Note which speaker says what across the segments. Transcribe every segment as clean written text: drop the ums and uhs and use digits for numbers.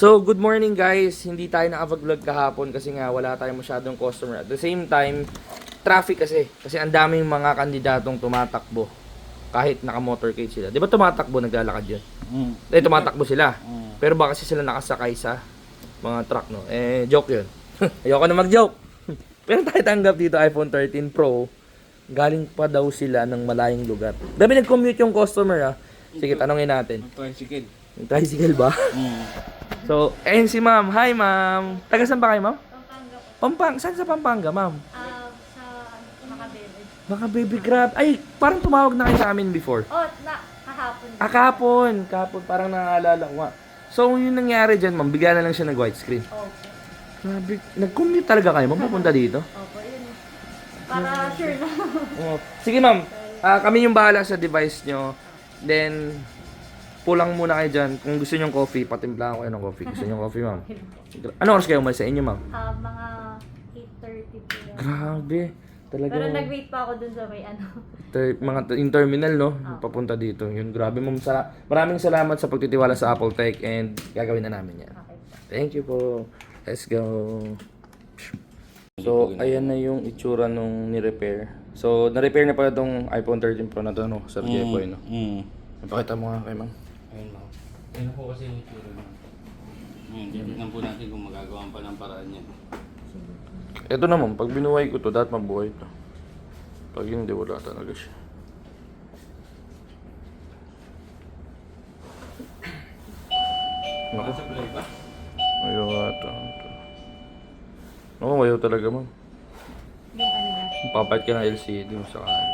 Speaker 1: So, good morning guys. Hindi tayo nakapag-vlog kahapon kasi nga wala tayong masyadong customer. At the same time, traffic kasi. Kasi ang daming mga kandidatong tumatakbo. Kahit naka-motorcade sila. Di ba tumatakbo, naglalakad yun? Tumatakbo sila. Pero baka kasi sila nakasakay sa mga truck, no? Joke yun. Ayoko na mag-joke. Pero tayo tanggap dito iPhone 13 Pro. Galing pa daw sila ng malayong lugar. Dami nag-commute yung customer, Sige, tanongin natin.
Speaker 2: Tricycle.
Speaker 1: Yung tricycle ba? So, ayun si ma'am. Hi, ma'am. Taga saan ba kayo, ma'am?
Speaker 3: Pampanga po.
Speaker 1: Saan sa Pampanga, ma'am?
Speaker 3: Sa Makabebe.
Speaker 1: Baka baby grab. Ay, parang tumawag na kayo sa amin before.
Speaker 3: Oh, kahapon.
Speaker 1: Kahapon. Parang naalala ko nga. So, yung nangyari dyan, ma'am, bigla na lang siya nag-white screen.
Speaker 3: Opo.
Speaker 1: Grabe. Nag-commute talaga kayo, ma'am, pupunta dito?
Speaker 3: Opo, yun. Para sure na.
Speaker 1: Oo. Sige, ma'am. Kami yung bahala sa device nyo. Then, pulang muna kayo dyan. Kung gusto nyo coffee, patimpla ko kayo ng coffee. Gusto nyo coffee, ma'am? Ano oras kayo umalis sa inyo, ma'am?
Speaker 3: Mga 8:30 po.
Speaker 1: Grabe. Talaga.
Speaker 3: Pero nag-wait pa ako dun sa may
Speaker 1: Yung terminal, no? Papunta dito. Yun, grabe, ma'am. Maraming salamat sa pagtitiwala sa Apple Tech and gagawin na namin yan.
Speaker 3: Okay.
Speaker 1: Thank you po. Let's go. So, ayan na yung itsura nung ni-repair. So, na-repair na pala itong iPhone 13 Pro na to, no? Sir Jepoy, no? Ipakita mo nga kay ma'am.
Speaker 2: Ayun ma'am. Ayun po kasi yung itsura naman. Ayun, titignan po natin kung magagawa pa ng paraan niya.
Speaker 1: Ito naman, pag binuhay ko to, dapat mabuhay to. Pag hindi, wala talaga siya. Naku,
Speaker 2: Sa play ba?
Speaker 1: ayaw nga ito. Oo, ayaw talaga, ma'am.
Speaker 3: Yung na.
Speaker 1: Papayat ka ng LCD mo sa kanan.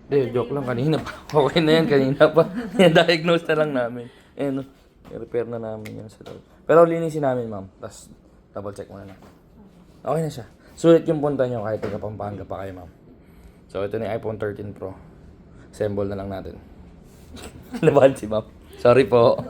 Speaker 1: Hindi, joke lang. Kanina pa. Okay na yan, kanina pa. Diagnose na lang namin. Ayan, i-repair na namin yan sa loob. Pero linisin namin, ma'am. Tapos, double check muna lang. Okay na siya. Sulit yung punta nyo kahit taga Pampanga pa kayo, ma'am. So, ito na yung iPhone 13 Pro. Assemble na lang natin. Nabahan si ma'am. Sorry po.